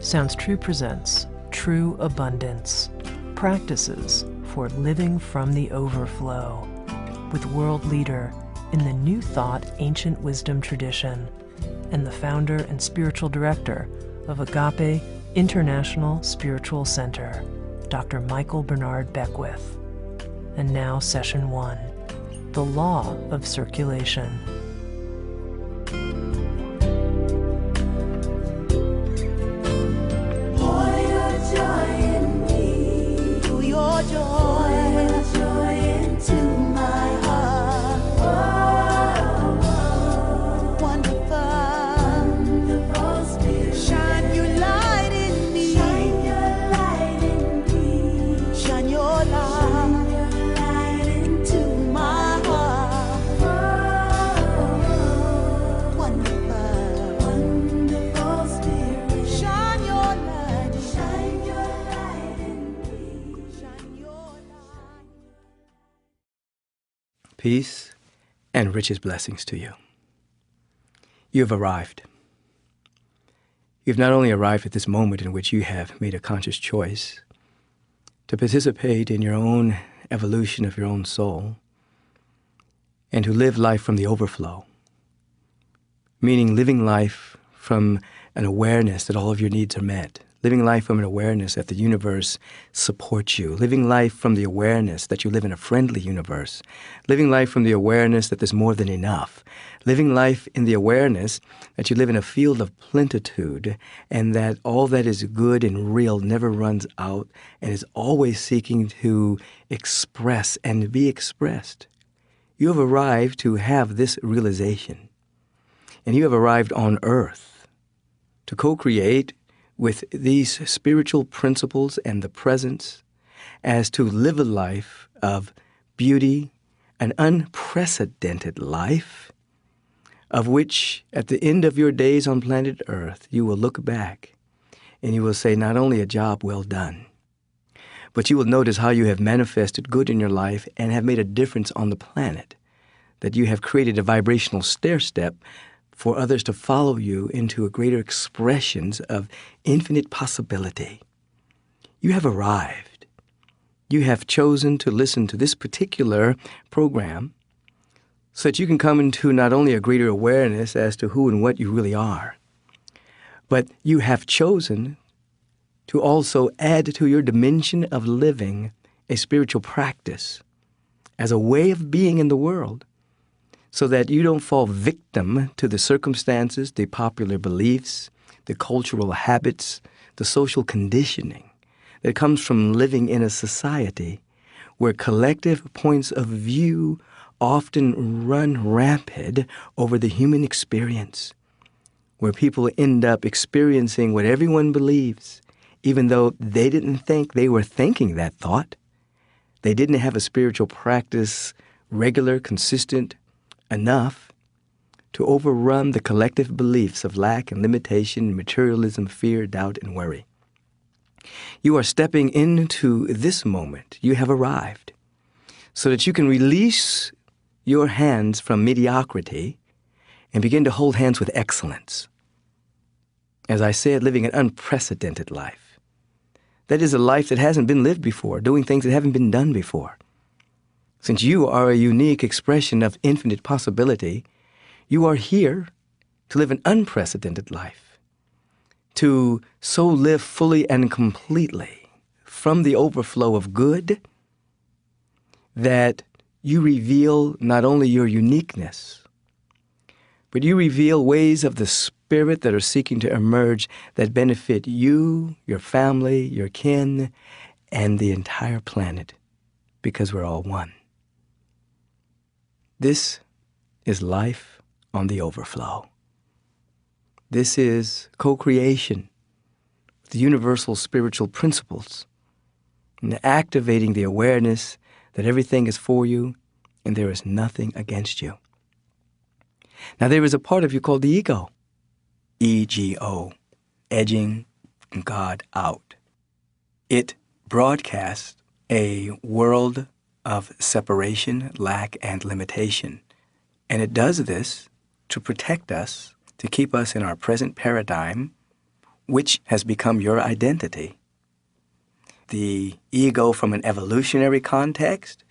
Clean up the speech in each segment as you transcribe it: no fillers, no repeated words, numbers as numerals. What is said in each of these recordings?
Sounds True presents True Abundance, practices for living from the overflow, with world leader in the New Thought Ancient Wisdom tradition and the founder and spiritual director of Agape International Spiritual Center, Dr. Michael Bernard Beckwith. And now Session 1, The Law of Circulation. Peace and richest blessings to you. You have arrived. You've not only arrived at this moment in which you have made a conscious choice to participate in your own evolution of your own soul and to live life from the overflow, meaning living life from an awareness that all of your needs are met, living life from an awareness that the universe supports you, living life from the awareness that you live in a friendly universe, living life from the awareness that there's more than enough, living life in the awareness that you live in a field of plenitude and that all that is good and real never runs out and is always seeking to express and be expressed. You have arrived to have this realization, and you have arrived on earth to co-create with these spiritual principles and the presence as to live a life of beauty, an unprecedented life, of which at the end of your days on planet Earth, you will look back and you will say not only a job well done, but you will notice how you have manifested good in your life and have made a difference on the planet, that you have created a vibrational stair-step for others to follow you into a greater expressions of infinite possibility. You have arrived. You have chosen to listen to this particular program so that you can come into not only a greater awareness as to who and what you really are, but you have chosen to also add to your dimension of living a spiritual practice as a way of being in the world, so that you don't fall victim to the circumstances, the popular beliefs, the cultural habits, the social conditioning that comes from living in a society where collective points of view often run rampant over the human experience, where people end up experiencing what everyone believes, even though they didn't think they were thinking that thought. They didn't have a spiritual practice, regular, consistent, enough to overrun the collective beliefs of lack and limitation, materialism, fear, doubt, and worry. You are stepping into this moment. You have arrived so that you can release your hands from mediocrity and begin to hold hands with excellence. As I said, living an unprecedented life. That is a life that hasn't been lived before, doing things that haven't been done before. Since you are a unique expression of infinite possibility, you are here to live an unprecedented life, to so live fully and completely from the overflow of good that you reveal not only your uniqueness, but you reveal ways of the spirit that are seeking to emerge that benefit you, your family, your kin, and the entire planet, because we're all one. This is life on the overflow. This is co-creation with the universal spiritual principles and activating the awareness that everything is for you and there is nothing against you. Now, there is a part of you called the ego, E-G-O, edging God out. It broadcasts a world of separation, lack, and limitation. And it does this to protect us, to keep us in our present paradigm, which has become your identity. The ego from an evolutionary context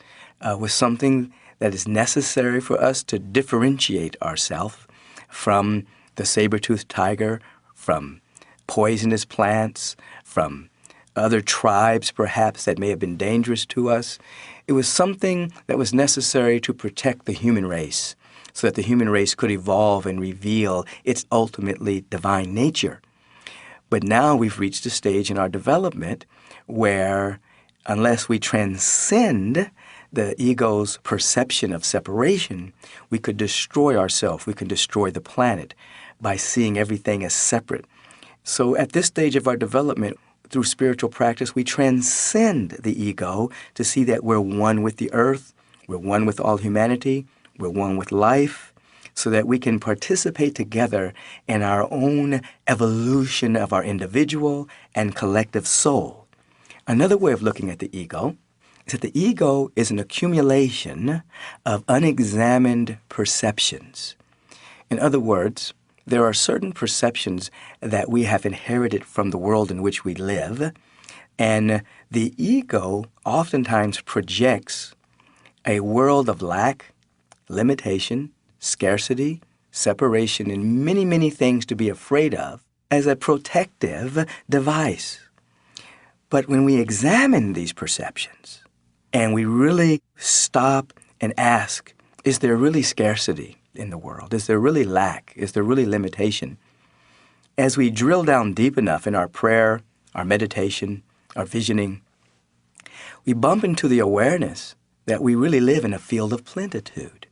was something that is necessary for us to differentiate ourselves from the saber-toothed tiger, from poisonous plants, from other tribes perhaps that may have been dangerous to us. It was something that was necessary to protect the human race so that the human race could evolve and reveal its ultimately divine nature. But now we've reached a stage in our development where unless we transcend the ego's perception of separation, we could destroy ourselves, we can destroy the planet by seeing everything as separate. So at this stage of our development, through spiritual practice, we transcend the ego to see that we're one with the earth, we're one with all humanity, we're one with life, so that we can participate together in our own evolution of our individual and collective soul. Another way of looking at the ego is that the ego is an accumulation of unexamined perceptions. In other words, there are certain perceptions that we have inherited from the world in which we live, and the ego oftentimes projects a world of lack, limitation, scarcity, separation, and many, many things to be afraid of as a protective device. But when we examine these perceptions and we really stop and ask, is there really scarcity in the world? Is there really lack? Is there really limitation? As we drill down deep enough in our prayer, our meditation, our visioning, we bump into the awareness that we really live in a field of plenitude.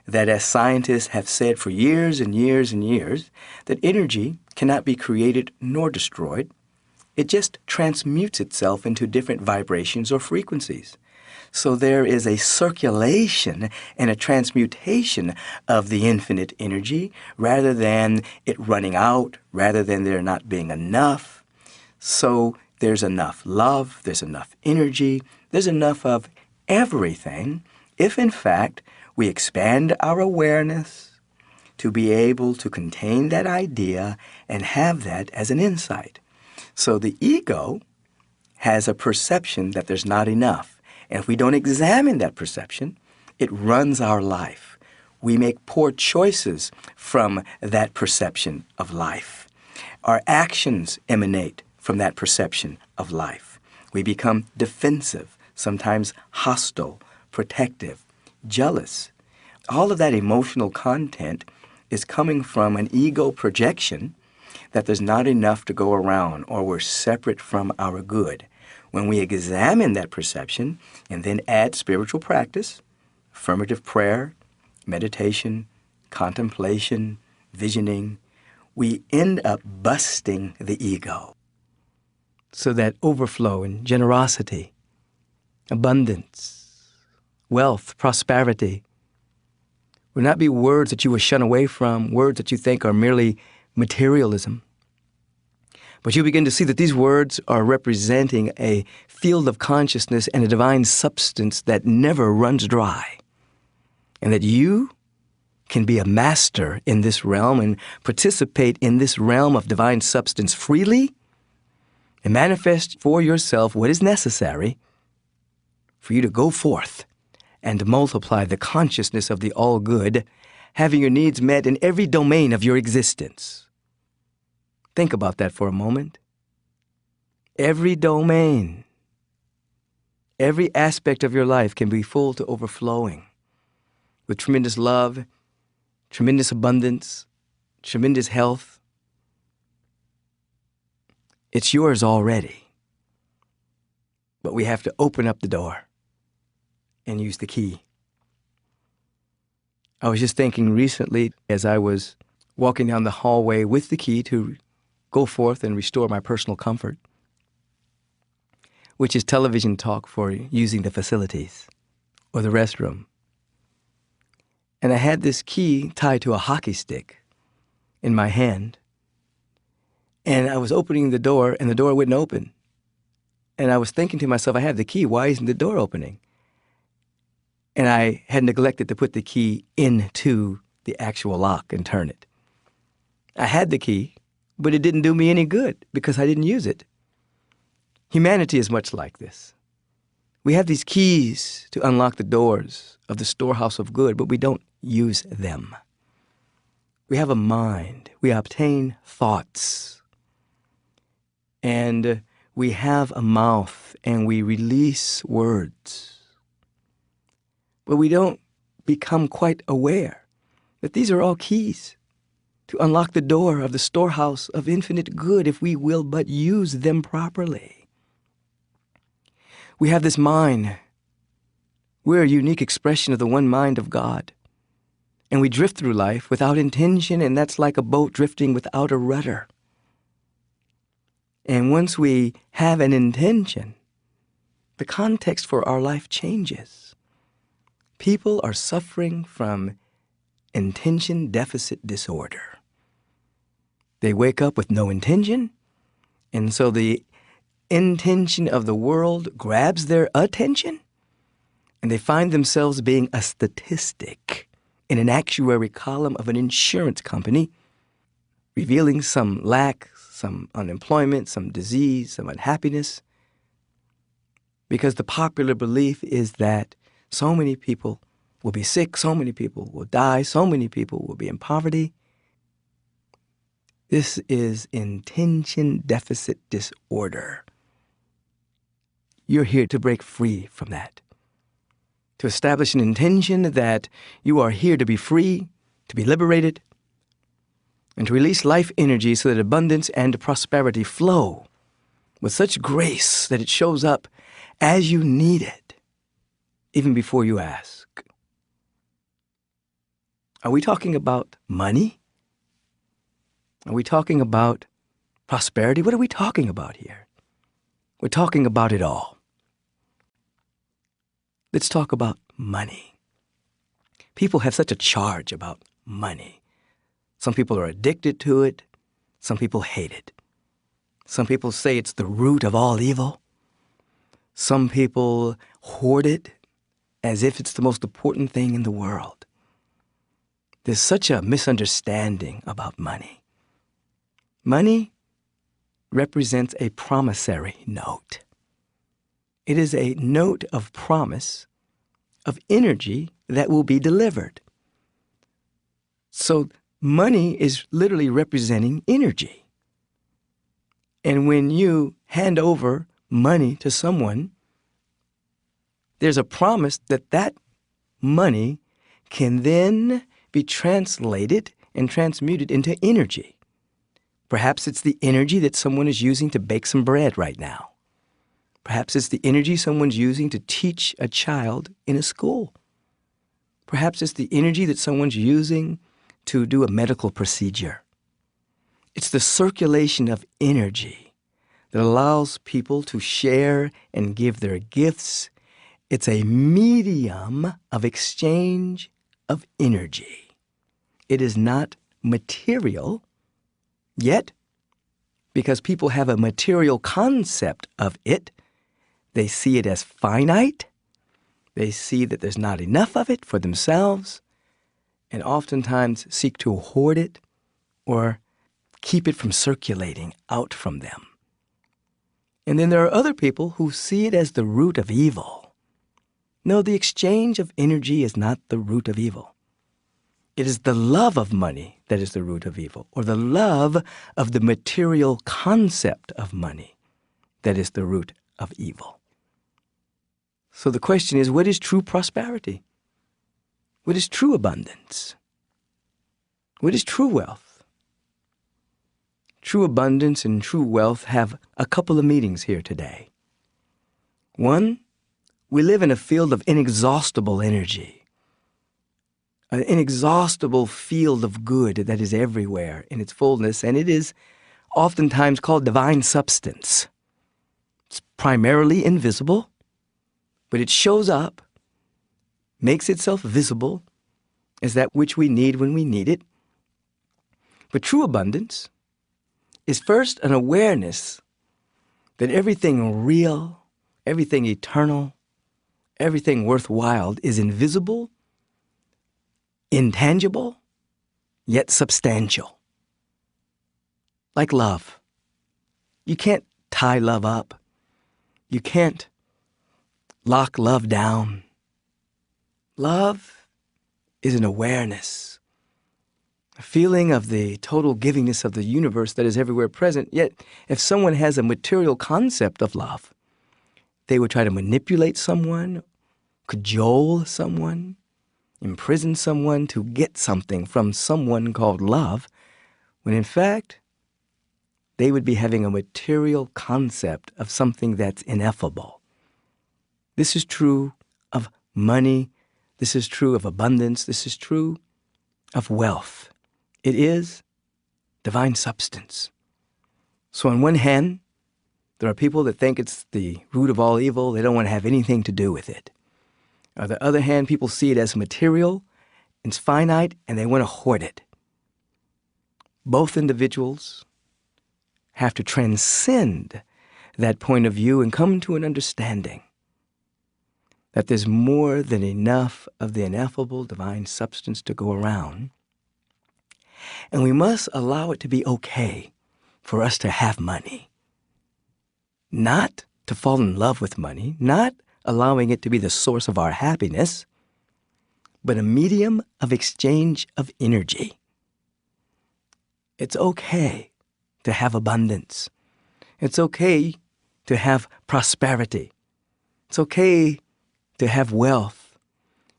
That as scientists have said for years and years and years, that energy cannot be created nor destroyed. It just transmutes itself into different vibrations or frequencies. So there is a circulation and a transmutation of the infinite energy rather than it running out, rather than there not being enough. So there's enough love, there's enough energy, there's enough of everything if in fact we expand our awareness to be able to contain that idea and have that as an insight. So the ego has a perception that there's not enough. And if we don't examine that perception, it runs our life. We make poor choices from that perception of life. Our actions emanate from that perception of life. We become defensive, sometimes hostile, protective, jealous. All of that emotional content is coming from an ego projection that there's not enough to go around or we're separate from our good. When we examine that perception and then add spiritual practice, affirmative prayer, meditation, contemplation, visioning, we end up busting the ego. So that overflow and generosity, abundance, wealth, prosperity will not be words that you will shun away from, words that you think are merely materialism. But you begin to see that these words are representing a field of consciousness and a divine substance that never runs dry. And that you can be a master in this realm and participate in this realm of divine substance freely and manifest for yourself what is necessary for you to go forth and multiply the consciousness of the all-good, having your needs met in every domain of your existence. Think about that for a moment. Every domain, every aspect of your life can be full to overflowing with tremendous love, tremendous abundance, tremendous health. It's yours already. But we have to open up the door and use the key. I was just thinking recently as I was walking down the hallway with the key to go forth and restore my personal comfort, which is television talk for using the facilities or the restroom. And I had this key tied to a hockey stick in my hand. And I was opening the door and the door wouldn't open. And I was thinking to myself, I have the key, why isn't the door opening? And I had neglected to put the key into the actual lock and turn it. I had the key, but it didn't do me any good because I didn't use it. Humanity is much like this. We have these keys to unlock the doors of the storehouse of good, but we don't use them. We have a mind. We obtain thoughts. And we have a mouth, and we release words. But we don't become quite aware that these are all keys to unlock the door of the storehouse of infinite good if we will but use them properly. We have this mind. We're a unique expression of the one mind of God. And we drift through life without intention, and that's like a boat drifting without a rudder. And once we have an intention, the context for our life changes. People are suffering from intention deficit disorder. They wake up with no intention, and so the intention of the world grabs their attention, and they find themselves being a statistic in an actuary column of an insurance company, revealing some lack, some unemployment, some disease, some unhappiness, because the popular belief is that so many people will be sick, so many people will die, so many people will be in poverty. This is intention deficit disorder. You're here to break free from that, to establish an intention that you are here to be free, to be liberated, and to release life energy so that abundance and prosperity flow with such grace that it shows up as you need it, even before you ask. Are we talking about money? Are we talking about prosperity? What are we talking about here? We're talking about it all. Let's talk about money. People have such a charge about money. Some people are addicted to it. Some people hate it. Some people say it's the root of all evil. Some people hoard it as if it's the most important thing in the world. There's such a misunderstanding about money. Money represents a promissory note. It is a note of promise, of energy that will be delivered. So money is literally representing energy. And when you hand over money to someone, there's a promise that that money can then be translated and transmuted into energy. Perhaps it's the energy that someone is using to bake some bread right now. Perhaps it's the energy someone's using to teach a child in a school. Perhaps it's the energy that someone's using to do a medical procedure. It's the circulation of energy that allows people to share and give their gifts. It's a medium of exchange of energy. It is not material, yet, because people have a material concept of it, they see it as finite. They see that there's not enough of it for themselves, and oftentimes seek to hoard it or keep it from circulating out from them. And then there are other people who see it as the root of evil. No, the exchange of energy is not the root of evil. It is the love of money that is the root of evil, or the love of the material concept of money that is the root of evil. So the question is, what is true prosperity? What is true abundance? What is true wealth? True abundance and true wealth have a couple of meanings here today. One, we live in a field of inexhaustible energy, an inexhaustible field of good that is everywhere in its fullness, and it is oftentimes called divine substance. It's primarily invisible, but it shows up, makes itself visible as that which we need when we need it. But true abundance is first an awareness that everything real, everything eternal, everything worthwhile is invisible, intangible, yet substantial. like love. You can't tie love up. You can't lock love down. Love is an awareness, a feeling of the total givingness of the universe that is everywhere present. Yet, if someone has a material concept of love, they would try to manipulate someone, cajole someone, imprison someone to get something from someone called love, when in fact, they would be having a material concept of something that's ineffable. This is true of money. This is true of abundance. This is true of wealth. It is divine substance. So on one hand, there are people that think it's the root of all evil. They don't want to have anything to do with it. On the other hand, people see it as material, it's finite, and they want to hoard it. Both individuals have to transcend that point of view and come to an understanding that there's more than enough of the ineffable divine substance to go around. And we must allow it to be okay for us to have money. Not to fall in love with money, not allowing it to be the source of our happiness, but a medium of exchange of energy. It's okay to have abundance. It's okay to have prosperity. It's okay to have wealth.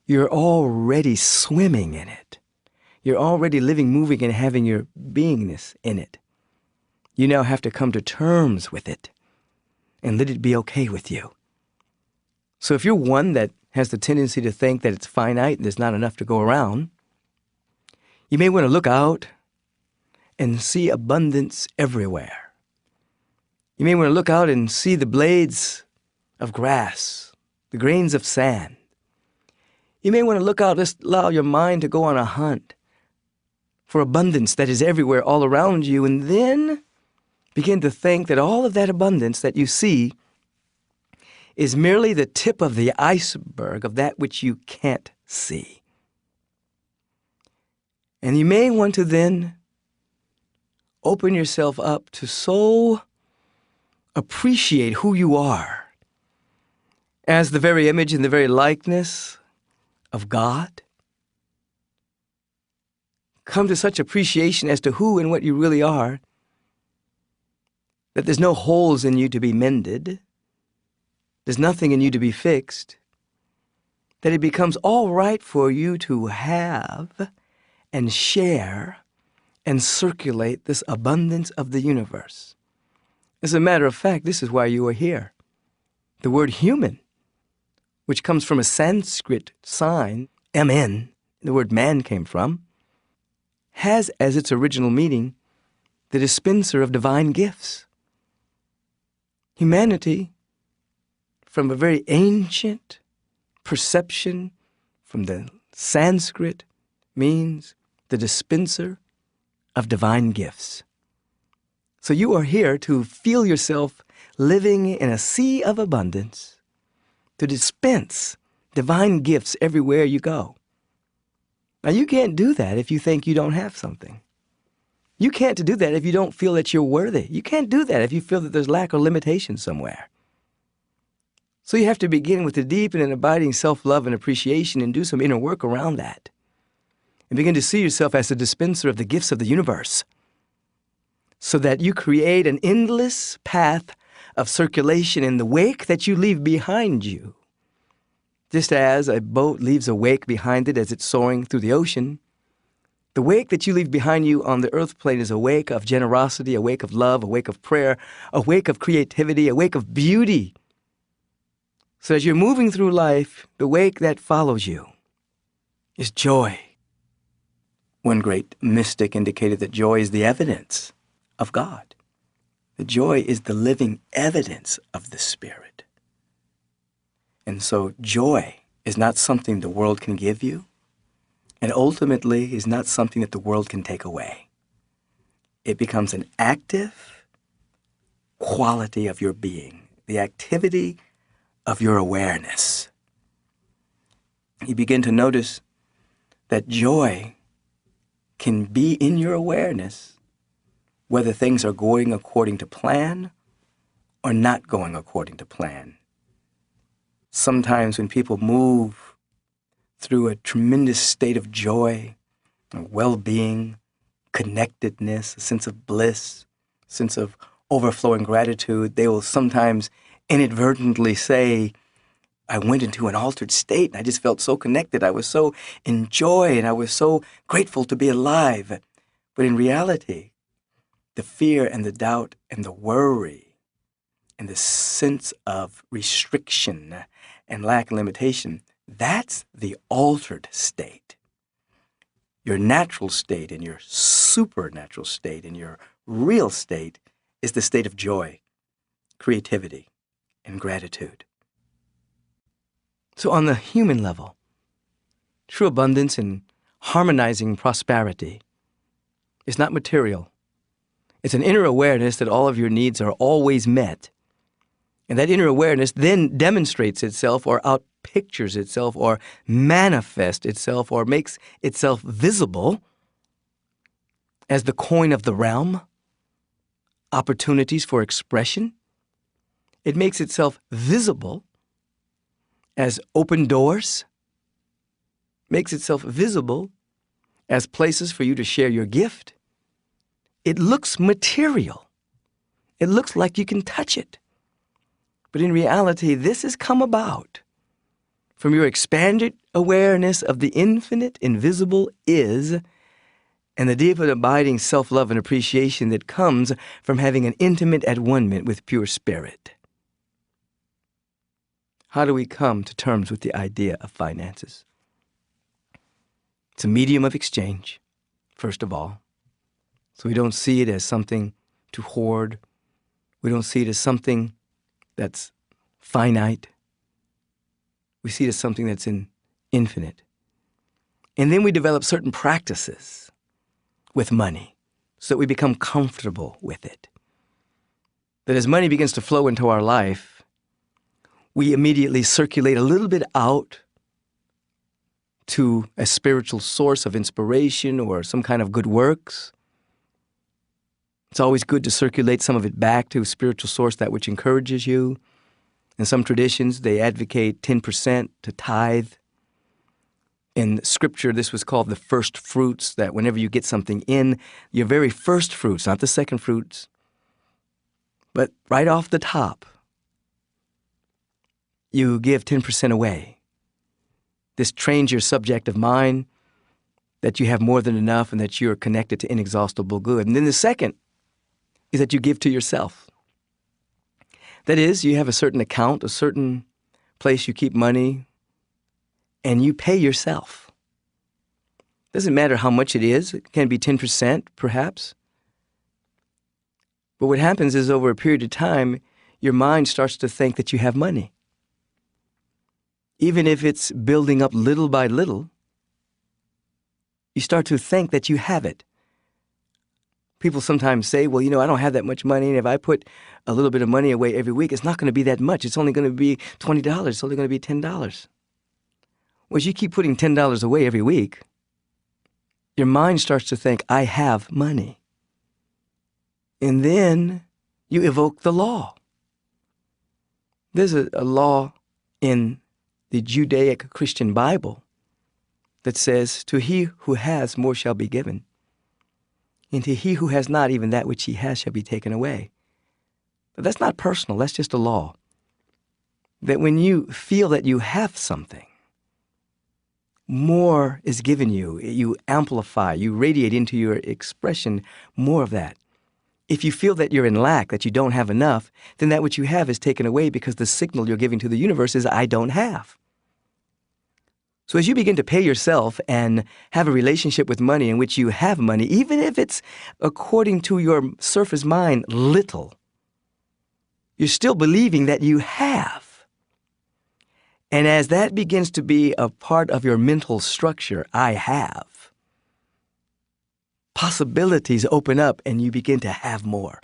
You're already swimming in it. You're already living, moving, and having your beingness in it. You now have to come to terms with it and let it be okay with you. So if you're one that has the tendency to think that it's finite and there's not enough to go around, you may want to look out and see abundance everywhere. You may want to look out and see the blades of grass, the grains of sand. You may want to look out, just allow your mind to go on a hunt for abundance that is everywhere all around you, and then begin to think that all of that abundance that you see is merely the tip of the iceberg of that which you can't see. And you may want to then open yourself up to so appreciate who you are as the very image and the very likeness of God. Come to such appreciation as to who and what you really are, that there's no holes in you to be mended, there's nothing in you to be fixed, that it becomes all right for you to have and share and circulate this abundance of the universe. As a matter of fact, this is why you are here. The word human, which comes from a Sanskrit sign, MN, the word man came from, has as its original meaning the dispenser of divine gifts. Humanity, from a very ancient perception from the Sanskrit, means the dispenser of divine gifts. So you are here to feel yourself living in a sea of abundance, to dispense divine gifts everywhere you go. Now, you can't do that if you think you don't have something. You can't do that if you don't feel that you're worthy. You can't do that if you feel that there's lack or limitation somewhere. So you have to begin with a deep and an abiding self-love and appreciation and do some inner work around that. And begin to see yourself as the dispenser of the gifts of the universe, so that you create an endless path of circulation in the wake that you leave behind you. Just as a boat leaves a wake behind it as it's soaring through the ocean, the wake that you leave behind you on the earth plane is a wake of generosity, a wake of love, a wake of prayer, a wake of creativity, a wake of beauty. So as you're moving through life, the wake that follows you is joy. One great mystic indicated that joy is the evidence of God. The joy is the living evidence of the Spirit. And so joy is not something the world can give you, and ultimately is not something that the world can take away. It becomes an active quality of your being, the activity of your awareness. You begin to notice that joy can be in your awareness whether things are going according to plan or not going according to plan. Sometimes when people move through a tremendous state of joy, well-being, connectedness, a sense of bliss, sense of overflowing gratitude, they will sometimes inadvertently say, I went into an altered state and I just felt so connected. I was so in joy and I was so grateful to be alive. But in reality, the fear and the doubt and the worry and the sense of restriction and lack and limitation, that's the altered state. Your natural state and your supernatural state and your real state is the state of joy, creativity, and gratitude. So on the human level, true abundance and harmonizing prosperity is not material. It's an inner awareness that all of your needs are always met. And that inner awareness then demonstrates itself or outpictures itself or manifests itself or makes itself visible as the coin of the realm, opportunities for expression. It makes itself visible as open doors, makes itself visible as places for you to share your gift. It looks material. It looks like you can touch it. But in reality, this has come about from your expanded awareness of the infinite, invisible is, and the deep and abiding self-love and appreciation that comes from having an intimate at-one-ment with pure spirit. How do we come to terms with the idea of finances? It's a medium of exchange, first of all. So we don't see it as something to hoard. We don't see it as something that's finite. We see it as something that's infinite. And then we develop certain practices with money so that we become comfortable with it. That as money begins to flow into our life, we immediately circulate a little bit out to a spiritual source of inspiration or some kind of good works. It's always good to circulate some of it back to a spiritual source, that which encourages you. In some traditions, they advocate 10% to tithe. In Scripture, this was called the first fruits, that whenever you get something in, your very first fruits, not the second fruits, but right off the top, you give 10% away. This trains your subjective mind that you have more than enough and that you're connected to inexhaustible good. And then the second is that you give to yourself. That is, you have a certain account, a certain place you keep money, and you pay yourself. Doesn't matter how much it is. It can be 10%, perhaps. But what happens is over a period of time, your mind starts to think that you have money. Even if it's building up little by little, you start to think that you have it. People sometimes say, well, I don't have that much money, and if I put a little bit of money away every week, it's not going to be that much. It's only going to be $20. It's only going to be $10. Well, as you keep putting $10 away every week, your mind starts to think, I have money. And then you evoke the law. There's a law in the Judaic Christian Bible that says, to he who has, more shall be given. And to he who has not, even that which he has shall be taken away. But that's not personal, that's just a law. That when you feel that you have something, more is given you. You amplify, you radiate into your expression more of that. If you feel that you're in lack, that you don't have enough, then that which you have is taken away because the signal you're giving to the universe is, I don't have. So as you begin to pay yourself and have a relationship with money in which you have money, even if it's, according to your surface mind, little, you're still believing that you have. And as that begins to be a part of your mental structure, I have, possibilities open up and you begin to have more.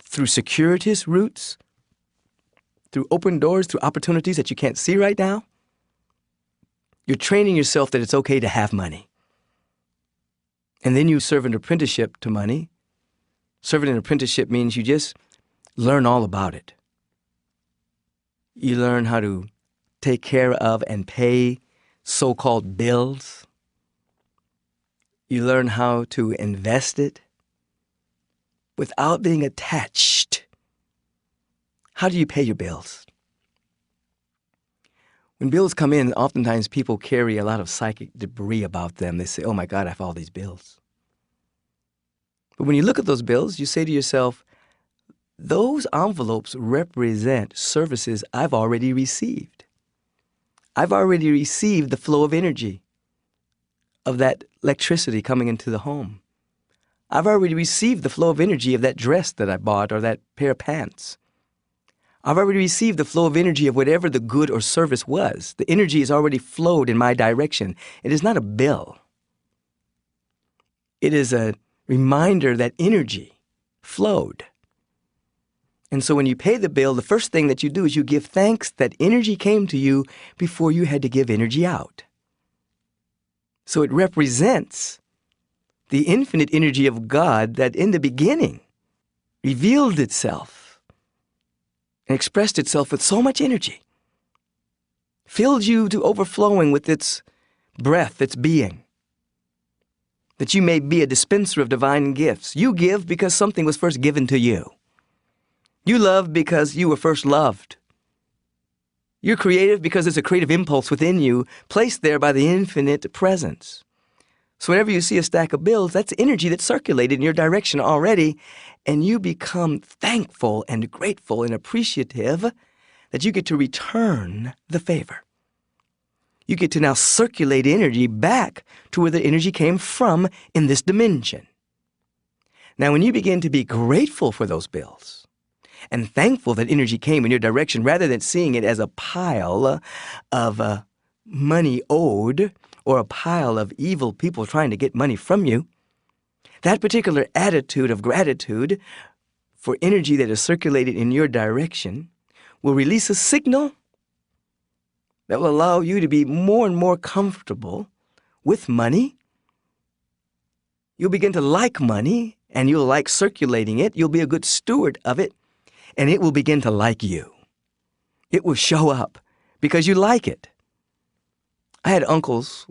Through circuitous routes, through open doors, through opportunities that you can't see right now, you're training yourself that it's okay to have money. And then you serve an apprenticeship to money Serving an apprenticeship means you just learn all about it. You learn how to take care of and pay so-called bills. You learn how to invest it without being attached. How do you pay your bills? When bills come in, oftentimes people carry a lot of psychic debris about them. They say, oh my God, I have all these bills. But when you look at those bills, you say to yourself, those envelopes represent services I've already received. I've already received the flow of energy of that electricity coming into the home. I've already received the flow of energy of that dress that I bought or that pair of pants. I've already received the flow of energy of whatever the good or service was. The energy has already flowed in my direction. It is not a bill. It is a reminder that energy flowed. And so when you pay the bill, the first thing that you do is you give thanks that energy came to you before you had to give energy out. So it represents the infinite energy of God that in the beginning revealed itself and expressed itself with so much energy, filled you to overflowing with its breath, its being, that you may be a dispenser of divine gifts. You give because something was first given to you. You love because you were first loved. You're creative because there's a creative impulse within you placed there by the infinite presence. So whenever you see a stack of bills, that's energy that's circulated in your direction already, and you become thankful and grateful and appreciative that you get to return the favor. You get to now circulate energy back to where the energy came from in this dimension. Now, when you begin to be grateful for those bills and thankful that energy came in your direction, rather than seeing it as a pile of money owed or a pile of evil people trying to get money from you, that particular attitude of gratitude for energy that is circulated in your direction will release a signal that will allow you to be more and more comfortable with money. You'll begin to like money, and you'll like circulating it. You'll be a good steward of it, and it will begin to like you. It will show up because you like it. I had uncles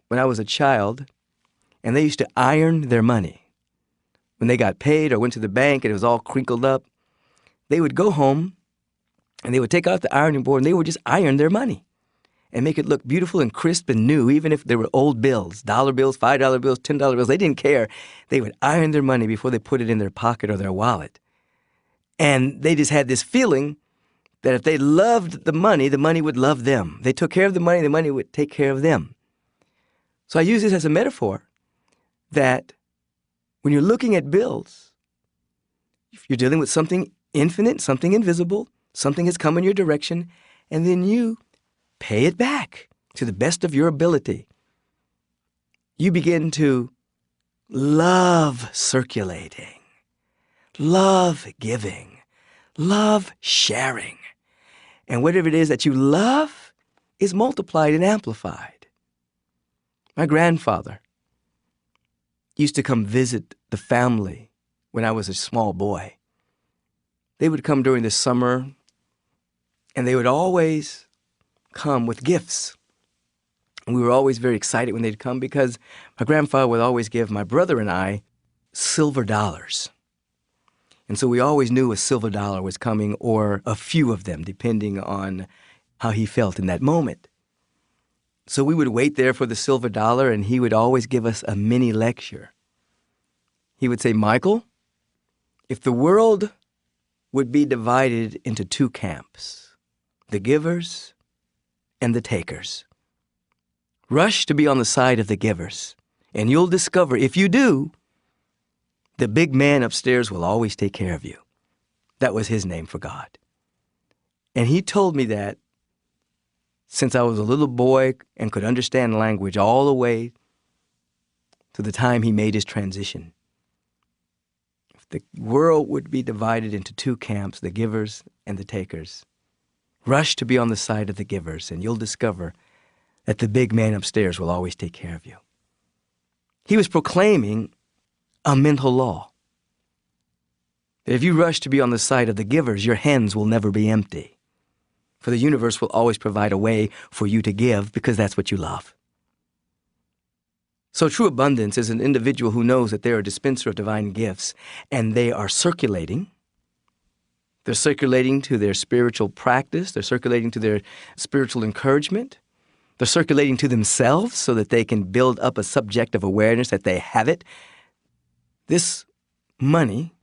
when I was a child, and they used to iron their money. When they got paid or went to the bank and it was all crinkled up, they would go home and they would take out the ironing board and they would just iron their money and make it look beautiful and crisp and new, even if they were old bills, dollar bills, $5 bills, $10 bills. They didn't care. They would iron their money before they put it in their pocket or their wallet. And they just had this feeling that if they loved the money would love them. They took care of the money would take care of them. So I use this as a metaphor that when you're looking at bills, if you're dealing with something infinite, something invisible, something has come in your direction, and then you pay it back to the best of your ability. You begin to love circulating, love giving, love sharing. And whatever it is that you love is multiplied and amplified. My grandfather used to come visit the family when I was a small boy. They would come during the summer, and they would always come with gifts. And we were always very excited when they'd come because my grandfather would always give my brother and I silver dollars. And so we always knew a silver dollar was coming, or a few of them, depending on how he felt in that moment. So we would wait there for the silver dollar, and he would always give us a mini lecture. He would say, Michael, if the world would be divided into two camps, the givers and the takers, rush to be on the side of the givers, and you'll discover, if you do, the big man upstairs will always take care of you. That was his name for God. And he told me that since I was a little boy and could understand language all the way to the time he made his transition. If the world would be divided into two camps, the givers and the takers, rush to be on the side of the givers, and you'll discover that the big man upstairs will always take care of you. He was proclaiming a mental law. That if you rush to be on the side of the givers, your hands will never be empty. For the universe will always provide a way for you to give because that's what you love. So true abundance is an individual who knows that they're a dispenser of divine gifts and they are circulating. They're circulating to their spiritual practice. They're circulating to their spiritual encouragement. They're circulating to themselves so that they can build up a subjective awareness that they have it. This money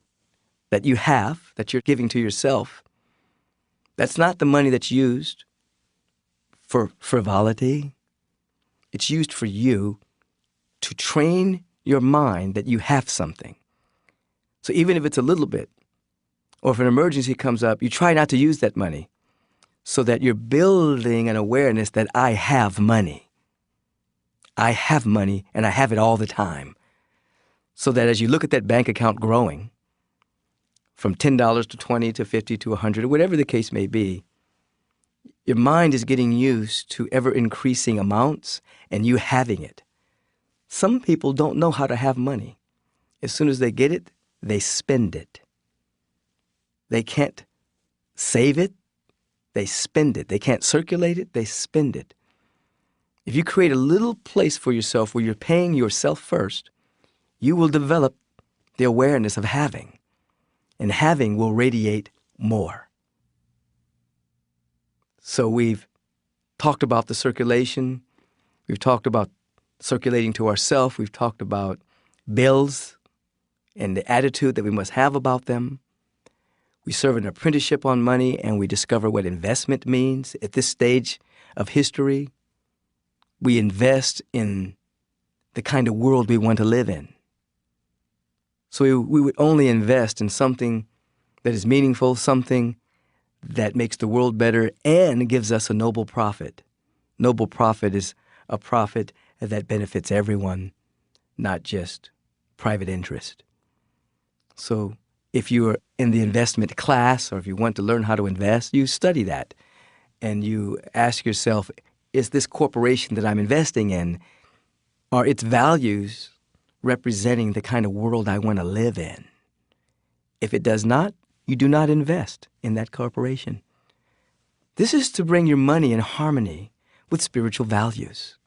that you have, that you're giving to yourself, that's not the money that's used for frivolity. It's used for you to train your mind that you have something. So even if it's a little bit, or if an emergency comes up, you try not to use that money so that you're building an awareness that I have money. I have money and I have it all the time. So that as you look at that bank account growing from $10 to $20 to $50 to $100, or whatever the case may be, your mind is getting used to ever increasing amounts and you having it. Some people don't know how to have money. As soon as they get it, they spend it. They can't save it, they spend it. They can't circulate it, they spend it. If you create a little place for yourself where you're paying yourself first, you will develop the awareness of having, and having will radiate more. So we've talked about the circulation, we've talked about circulating to ourselves, we've talked about bills and the attitude that we must have about them. We serve an apprenticeship on money and we discover what investment means. At this stage of history, we invest in the kind of world we want to live in. So we would only invest in something that is meaningful, something that makes the world better and gives us a noble profit. Noble profit is a profit that benefits everyone, not just private interest. So if you're in the investment class or if you want to learn how to invest, you study that and you ask yourself, is this corporation that I'm investing in, are its values representing the kind of world I want to live in? If it does not, you do not invest in that corporation. This is to bring your money in harmony with spiritual values.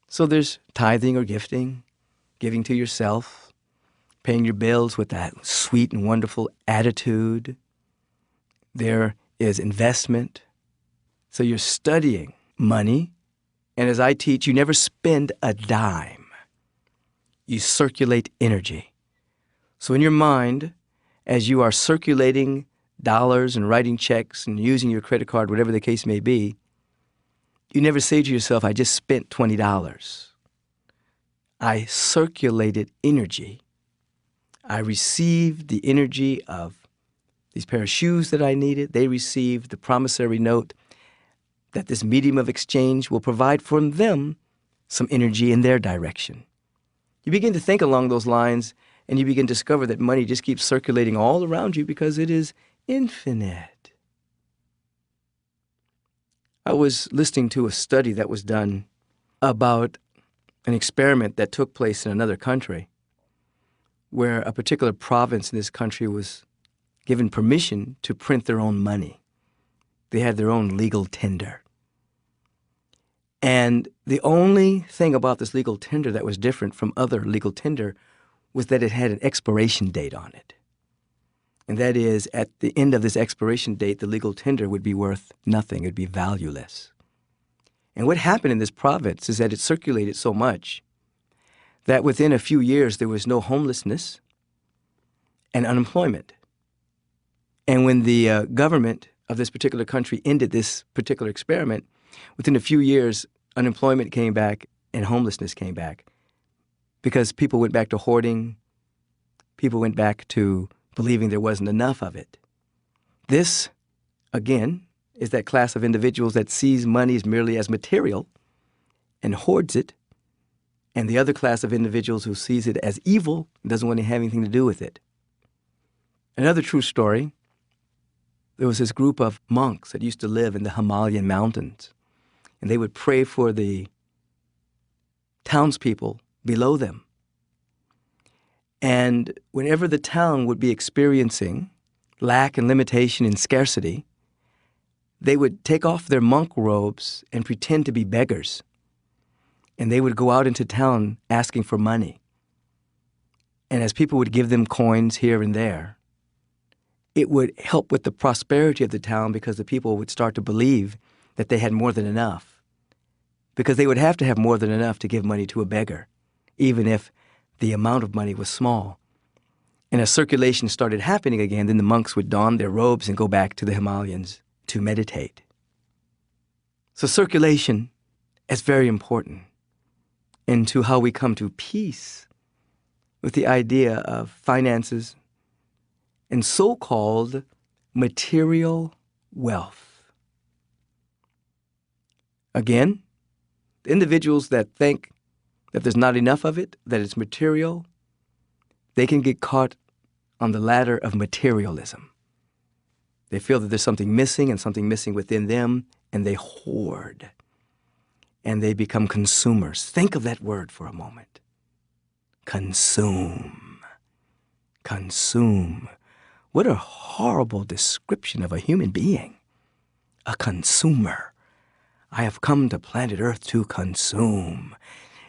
So there's tithing or gifting, giving to yourself, paying your bills with that sweet and wonderful attitude. There is investment. So you're studying money. And as I teach, you never spend a dime. You circulate energy. So in your mind, as you are circulating dollars and writing checks and using your credit card, whatever the case may be, you never say to yourself, I just spent $20. I circulated energy. I received the energy of these pair of shoes that I needed. They received the promissory note that this medium of exchange will provide for them some energy in their direction. You begin to think along those lines, and you begin to discover that money just keeps circulating all around you because it is infinite. I was listening to a study that was done about an experiment that took place in another country where a particular province in this country was given permission to print their own money. They had their own legal tender. And the only thing about this legal tender that was different from other legal tender was that it had an expiration date on it. And that is, at the end of this expiration date, the legal tender would be worth nothing. It would be valueless. And what happened in this province is that it circulated so much that within a few years there was no homelessness and unemployment. And when the government of this particular country ended this particular experiment, within a few years, unemployment came back and homelessness came back because people went back to hoarding, people went back to believing there wasn't enough of it. This, again, is that class of individuals that sees money as merely as material and hoards it, and the other class of individuals who sees it as evil and doesn't want to have anything to do with it. Another true story, there was this group of monks that used to live in the Himalayan mountains, and they would pray for the townspeople below them. And whenever the town would be experiencing lack and limitation and scarcity, they would take off their monk robes and pretend to be beggars. And they would go out into town asking for money. And as people would give them coins here and there, it would help with the prosperity of the town because the people would start to believe that they had more than enough. Because they would have to have more than enough to give money to a beggar, even if the amount of money was small. And as circulation started happening again, then the monks would don their robes and go back to the Himalayas to meditate. So circulation is very important into how we come to peace with the idea of finances and so-called material wealth. Again, the individuals that think that there's not enough of it, that it's material, they can get caught on the ladder of materialism. They feel that there's something missing and something missing within them, and they hoard. And they become consumers. Think of that word for a moment. Consume. Consume. What a horrible description of a human being. A consumer. I have come to planet Earth to consume.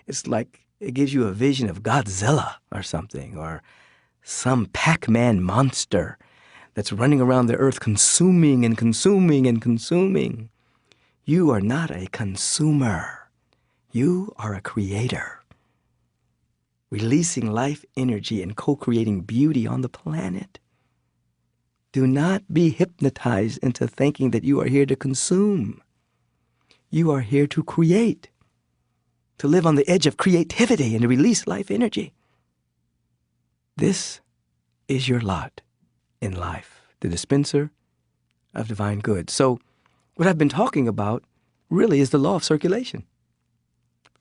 It's like it gives you a vision of Godzilla or something, or some Pac-Man monster that's running around the earth consuming and consuming and consuming. You are not a consumer. You are a creator, releasing life energy and co-creating beauty on the planet. Do not be hypnotized into thinking that you are here to consume. You are here to create, to live on the edge of creativity and to release life energy. This is your lot in life, the dispenser of divine good. So what I've been talking about really is the law of circulation.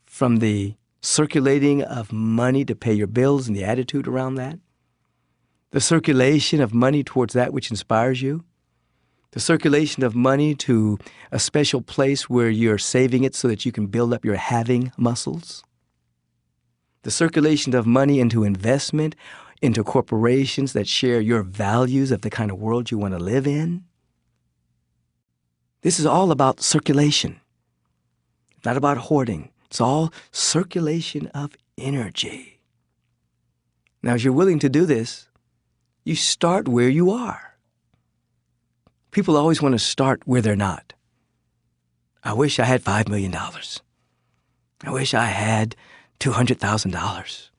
From the circulating of money to pay your bills and the attitude around that, the circulation of money towards that which inspires you, the circulation of money to a special place where you're saving it so that you can build up your having muscles, the circulation of money into investment, into corporations that share your values of the kind of world you want to live in. This is all about circulation. It's not about hoarding. It's all circulation of energy. Now, as you're willing to do this, you start where you are. People always want to start where they're not. I wish I had $5 million. I wish I had $200,000.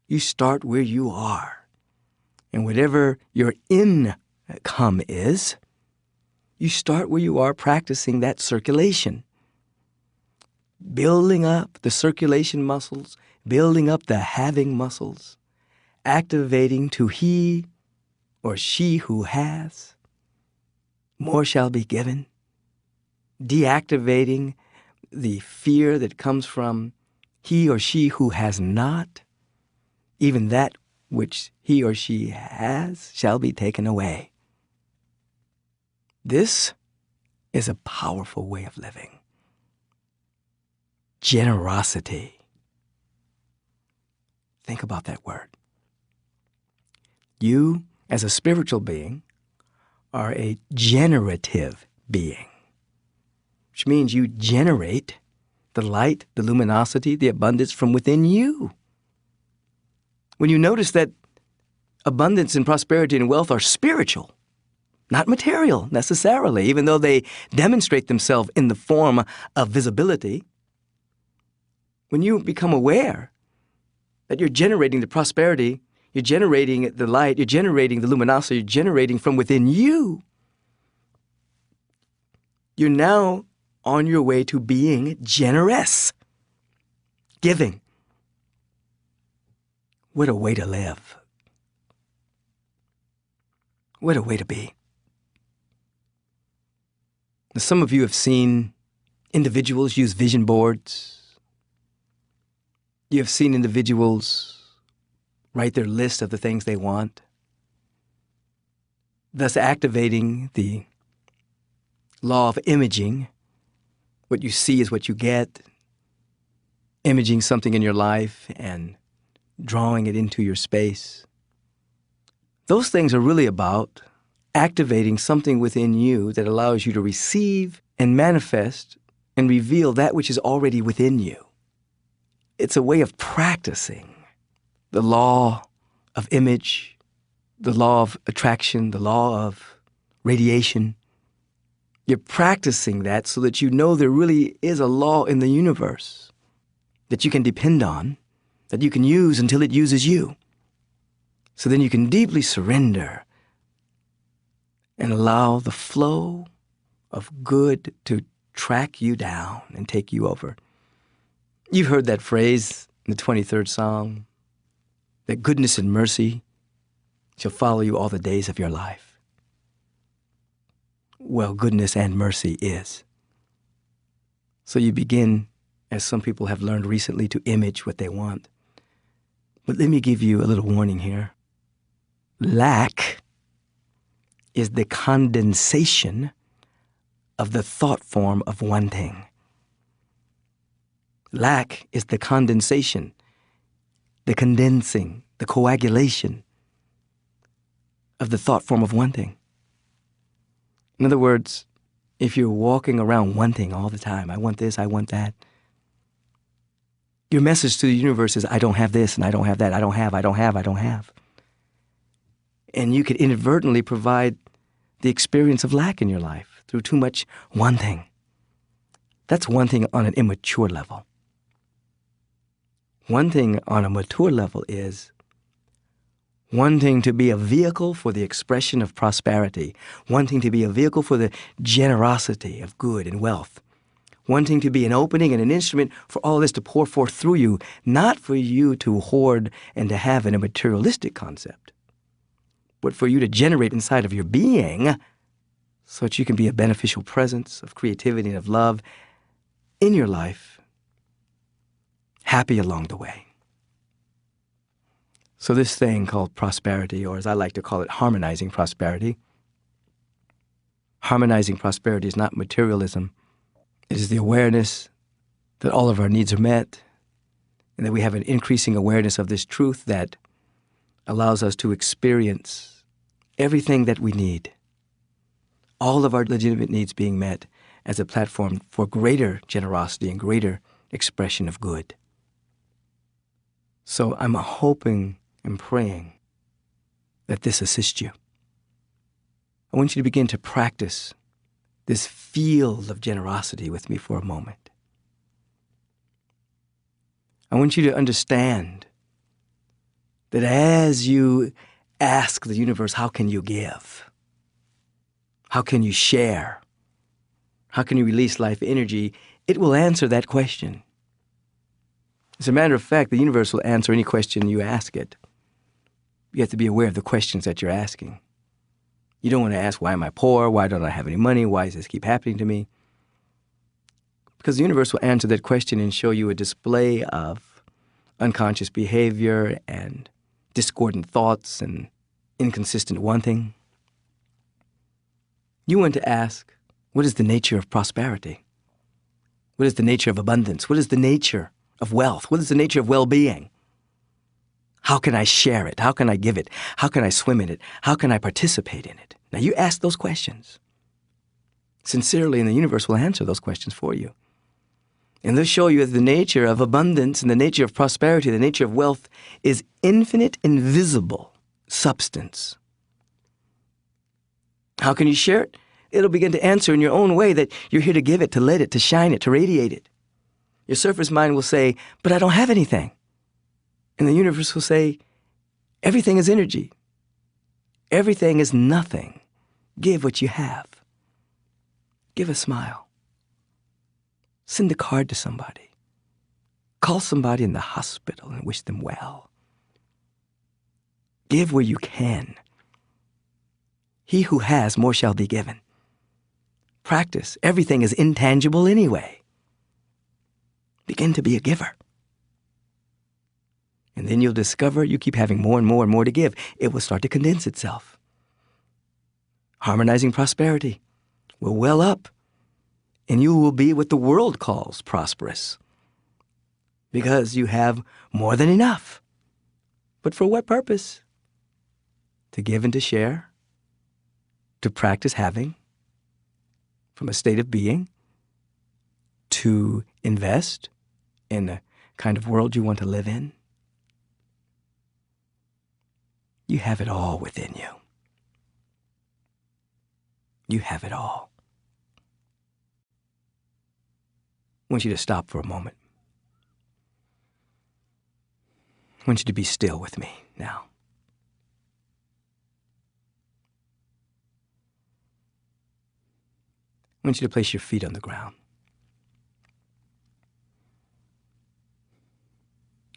You start where you are. And whatever your income is, you start where you are practicing that circulation. Building up the circulation muscles, building up the having muscles, activating to he or she who has, more shall be given. Deactivating the fear that comes from he or she who has not. Even that which he or she has shall be taken away. This is a powerful way of living. Generosity. Think about that word. You, as a spiritual being, are a generative being, which means you generate the light, the luminosity, the abundance from within you. When you notice that abundance and prosperity and wealth are spiritual, not material necessarily, even though they demonstrate themselves in the form of visibility, when you become aware that you're generating the prosperity, you're generating the light, you're generating the luminosity, you're generating from within you, you're now on your way to being generous, giving. What a way to live. What a way to be. Now, some of you have seen individuals use vision boards. You have seen individuals write their list of the things they want, thus activating the law of imaging. What you see is what you get. Imaging something in your life and drawing it into your space. Those things are really about activating something within you that allows you to receive and manifest and reveal that which is already within you. It's a way of practicing the law of image, the law of attraction, the law of radiation. You're practicing that so that you know there really is a law in the universe that you can depend on, that you can use until it uses you. So then you can deeply surrender and allow the flow of good to track you down and take you over. You've heard that phrase in the 23rd Psalm, that goodness and mercy shall follow you all the days of your life. Well, goodness and mercy is. So you begin, as some people have learned recently, to image what they want. But let me give you a little warning here. Lack is the condensation of the thought form of wanting. Lack is the condensation, the condensing, the coagulation of the thought form of wanting. In other words, if you're walking around wanting all the time, I want this, I want that, your message to the universe is, I don't have this and I don't have that, I don't have. And you could inadvertently provide the experience of lack in your life through too much wanting. That's wanting on an immature level. Wanting on a mature level is wanting to be a vehicle for the expression of prosperity, wanting to be a vehicle for the generosity of good and wealth, wanting to be an opening and an instrument for all this to pour forth through you, not for you to hoard and to have in a materialistic concept, but for you to generate inside of your being so that you can be a beneficial presence of creativity and of love in your life, happy along the way. So this thing called prosperity, or as I like to call it, harmonizing prosperity. Harmonizing prosperity is not materialism. It is the awareness that all of our needs are met and that we have an increasing awareness of this truth that allows us to experience everything that we need, all of our legitimate needs being met as a platform for greater generosity and greater expression of good. So I'm hoping and praying that this assists you. I want you to begin to practice this field of generosity with me for a moment. I want you to understand that as you ask the universe, how can you give? How can you share? How can you release life energy? It will answer that question. As a matter of fact, the universe will answer any question you ask it. You have to be aware of the questions that you're asking. You don't want to ask, why am I poor? Why don't I have any money? Why does this keep happening to me? Because the universe will answer that question and show you a display of unconscious behavior and discordant thoughts and inconsistent wanting. You want to ask, what is the nature of prosperity? What is the nature of abundance? What is the nature of wealth? What is the nature of well-being? How can I share it? How can I give it? How can I swim in it? How can I participate in it? Now you ask those questions sincerely, and the universe will answer those questions for you. And they'll show you that the nature of abundance and the nature of prosperity, the nature of wealth is infinite, invisible substance. How can you share it? It'll begin to answer in your own way that you're here to give it, to let it, to shine it, to radiate it. Your surface mind will say, but I don't have anything. And the universe will say, everything is energy. Everything is nothing. Give what you have. Give a smile. Send a card to somebody. Call somebody in the hospital and wish them well. Give where you can. He who has, more shall be given. Practice. Everything is intangible anyway. Begin to be a giver. And then you'll discover you keep having more and more and more to give. It will start to condense itself. Harmonizing prosperity will well up, and you will be what the world calls prosperous, because you have more than enough. But for what purpose? To give and to share, to practice having from a state of being, to invest in the kind of world you want to live in. You have it all within you. You have it all. I want you to stop for a moment. I want you to be still with me now. I want you to place your feet on the ground.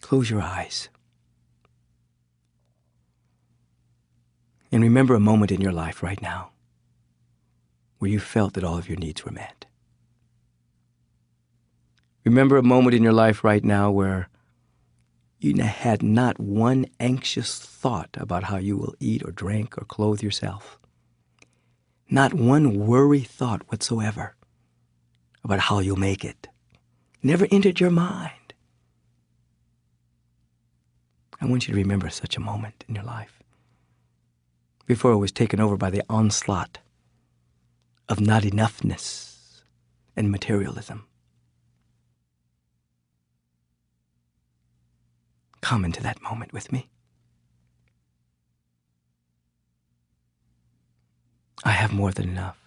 Close your eyes. And remember a moment in your life right now where you felt that all of your needs were met. Remember a moment in your life right now where you had not one anxious thought about how you will eat or drink or clothe yourself. Not one worry thought whatsoever about how you'll make it. Never entered your mind. I want you to remember such a moment in your life before it was taken over by the onslaught of not enoughness and materialism. Come into that moment with me. I have more than enough.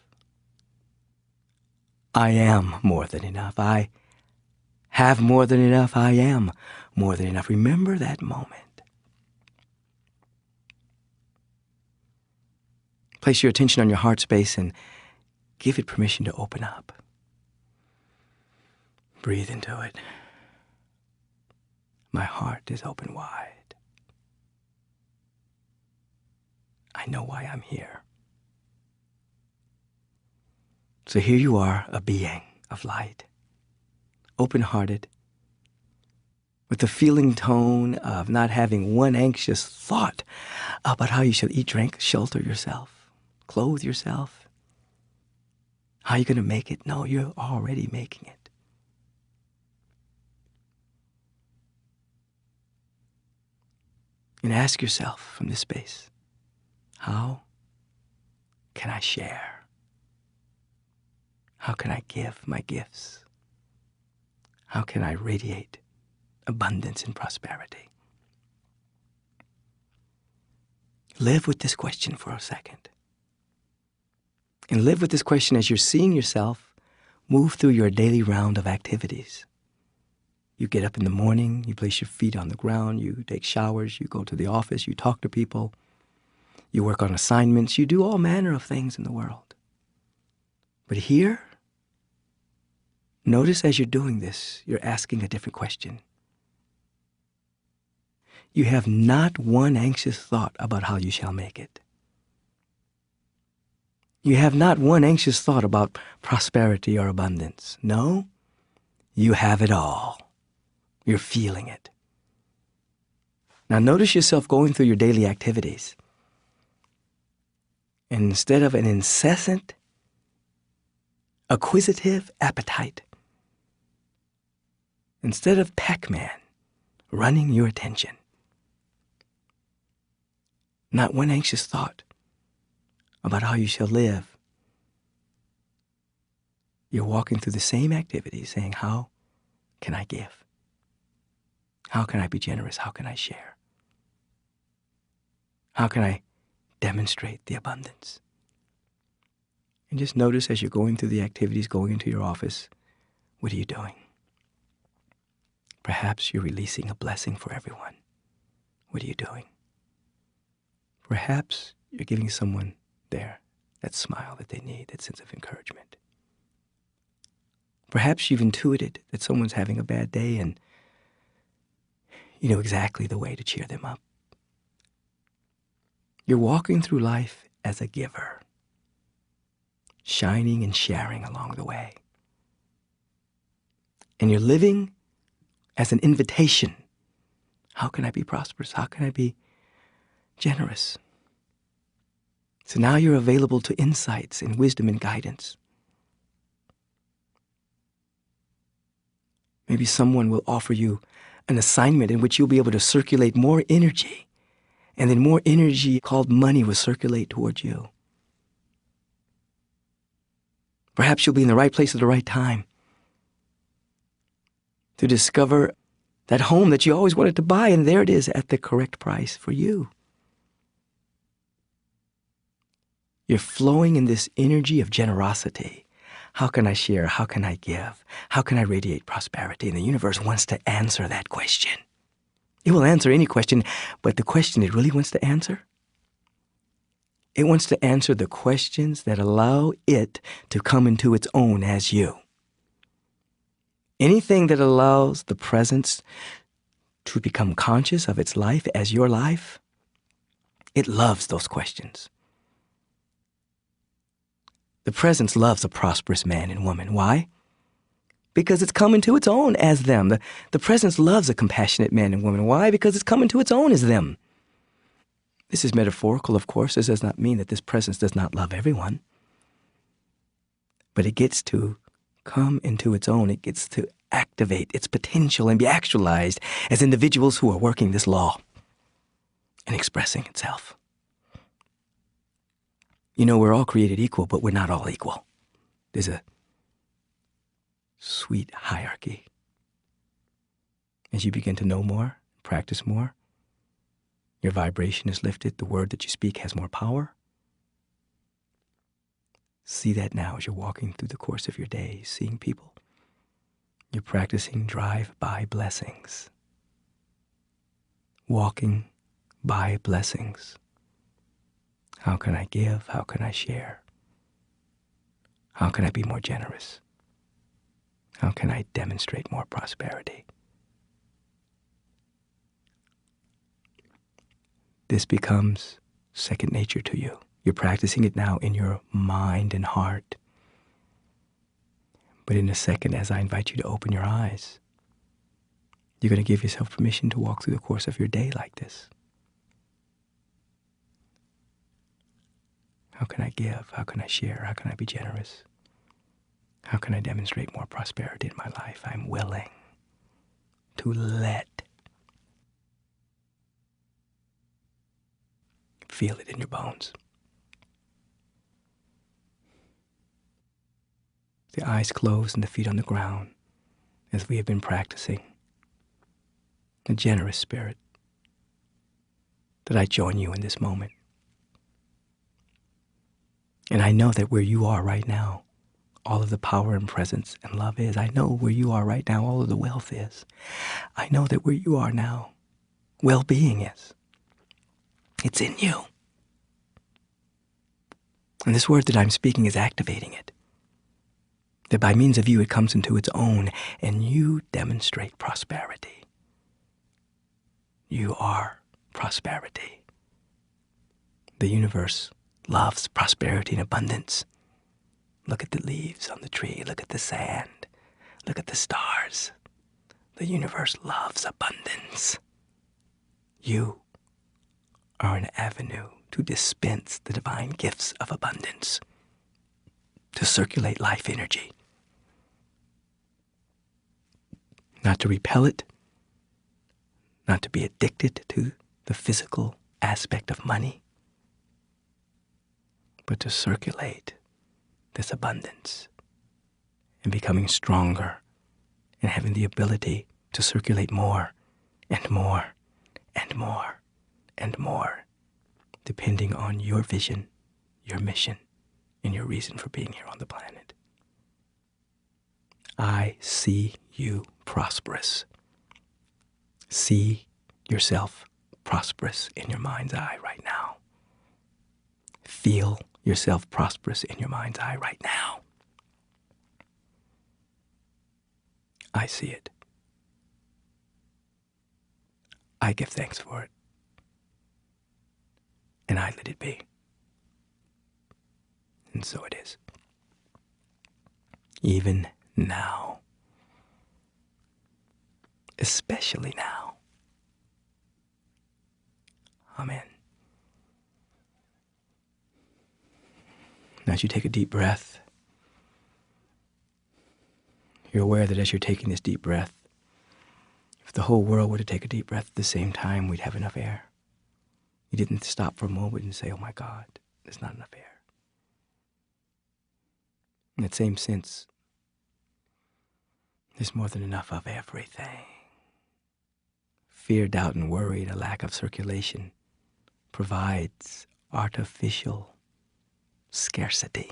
I am more than enough. I have more than enough. I am more than enough. Remember that moment. Place your attention on your heart space and give it permission to open up. Breathe into it. My heart is open wide. I know why I'm here. So here you are, a being of light, open-hearted, with the feeling tone of not having one anxious thought about how you shall eat, drink, shelter yourself, clothe yourself. How are you going to make it? No, you're already making it. And ask yourself from this space, how can I share? How can I give my gifts? How can I radiate abundance and prosperity? Live with this question for a second. And live with this question as you're seeing yourself move through your daily round of activities. You get up in the morning, you place your feet on the ground, you take showers, you go to the office, you talk to people, you work on assignments, you do all manner of things in the world. But here, notice as you're doing this, you're asking a different question. You have not one anxious thought about how you shall make it. You have not one anxious thought about prosperity or abundance. No, you have it all. You're feeling it. Now notice yourself going through your daily activities. And instead of an incessant, acquisitive appetite, instead of Pac-Man running your attention, not one anxious thought about how you shall live. You're walking through the same activities saying, how can I give? How can I be generous? How can I share? How can I demonstrate the abundance? And just notice as you're going through the activities, going into your office, what are you doing? Perhaps you're releasing a blessing for everyone. What are you doing? Perhaps you're giving someone there that smile that they need, that sense of encouragement. Perhaps you've intuited that someone's having a bad day and you know exactly the way to cheer them up. You're walking through life as a giver, shining and sharing along the way. And you're living as an invitation. How can I be prosperous? How can I be generous? So now you're available to insights and wisdom and guidance. Maybe someone will offer you an assignment in which you'll be able to circulate more energy, and then more energy called money will circulate towards you. Perhaps you'll be in the right place at the right time to discover that home that you always wanted to buy, and there it is at the correct price for you. You're flowing in this energy of generosity. How can I share? How can I give? How can I radiate prosperity? And the universe wants to answer that question. It will answer any question, but the question it really wants to answer, it wants to answer the questions that allow it to come into its own as you. Anything that allows the presence to become conscious of its life as your life, it loves those questions. The presence loves a prosperous man and woman. Why? Because it's come into its own as them. The presence loves a compassionate man and woman. Why? Because it's come into its own as them. This is metaphorical, of course. This does not mean that this presence does not love everyone. But it gets to come into its own. It gets to activate its potential and be actualized as individuals who are working this law and expressing itself. You know, we're all created equal, but we're not all equal. There's a sweet hierarchy. As you begin to know more, practice more, your vibration is lifted. The word that you speak has more power. See that now as you're walking through the course of your day, seeing people. You're practicing drive-by blessings. Walking by blessings. How can I give? How can I share? How can I be more generous? How can I demonstrate more prosperity? This becomes second nature to you. You're practicing it now in your mind and heart. But in a second, as I invite you to open your eyes, you're going to give yourself permission to walk through the course of your day like this. How can I give? How can I share? How can I be generous? How can I demonstrate more prosperity in my life? I'm willing to let. Feel it in your bones. The eyes closed and the feet on the ground as we have been practicing a generous spirit, that I join you in this moment. And I know that where you are right now, all of the power and presence and love is. I know where you are right now, all of the wealth is. I know that where you are now, well-being is. It's in you. And this word that I'm speaking is activating it. That by means of you, it comes into its own, and you demonstrate prosperity. You are prosperity. The universe loves prosperity and abundance. Look at the leaves on the tree. Look at the sand. Look at the stars. The universe loves abundance. You are an avenue to dispense the divine gifts of abundance, to circulate life energy, not to repel it, not to be addicted to the physical aspect of money, but to circulate this abundance and becoming stronger and having the ability to circulate more and more and more and more, depending on your vision, your mission, and your reason for being here on the planet. I see you prosperous. See yourself prosperous in your mind's eye right now. Feel yourself prosperous in your mind's eye right now. I see it. I give thanks for it. And I let it be. And so it is. Even now. Especially now. Amen. Now as you take a deep breath, you're aware that as you're taking this deep breath, If the whole world were to take a deep breath at the same time, we'd have enough air. You didn't stop for a moment and say, oh my God, there's not enough air. In that same sense, there's more than enough of everything. Fear, doubt, and worry, and a lack of circulation provides artificial scarcity.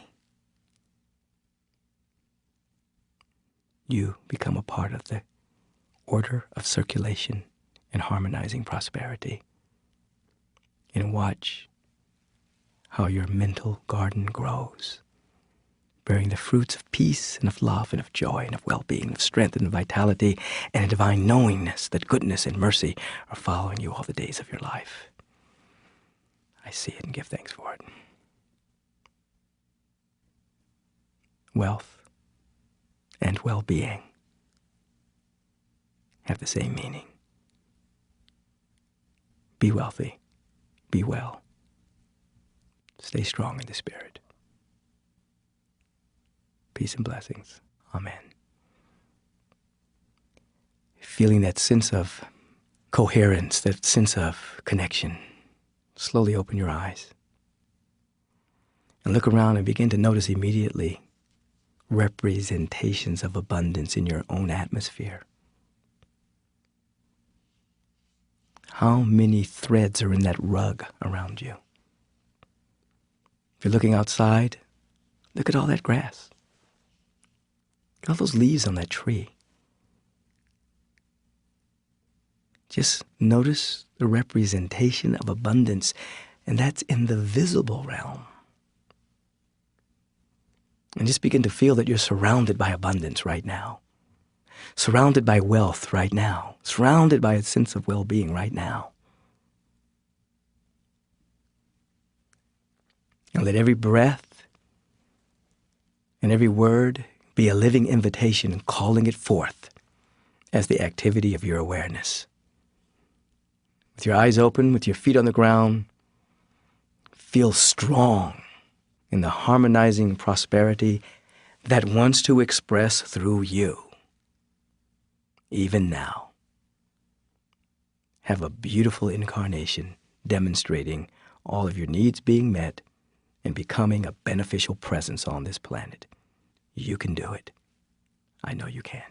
You become a part of the order of circulation and harmonizing prosperity. And watch how your mental garden grows, bearing the fruits of peace and of love and of joy and of well-being, of strength and of vitality, and a divine knowingness that goodness and mercy are following you all the days of your life. I see it and give thanks for it. Wealth and well-being have the same meaning. Be wealthy. Be well. Stay strong in the Spirit. Peace and blessings. Amen. Feeling that sense of coherence, that sense of connection, slowly open your eyes and look around and begin to notice immediately representations of abundance in your own atmosphere. How many threads are in that rug around you? If you're looking outside, look at all that grass. Look at all those leaves on that tree. Just notice the representation of abundance, and that's in the visible realm. And just begin to feel that you're surrounded by abundance right now. Surrounded by wealth right now. Surrounded by a sense of well-being right now. And let every breath and every word be a living invitation, calling it forth as the activity of your awareness. With your eyes open, with your feet on the ground, feel strong in the harmonizing prosperity that wants to express through you. Even now. Have a beautiful incarnation demonstrating all of your needs being met and becoming a beneficial presence on this planet. You can do it. I know you can.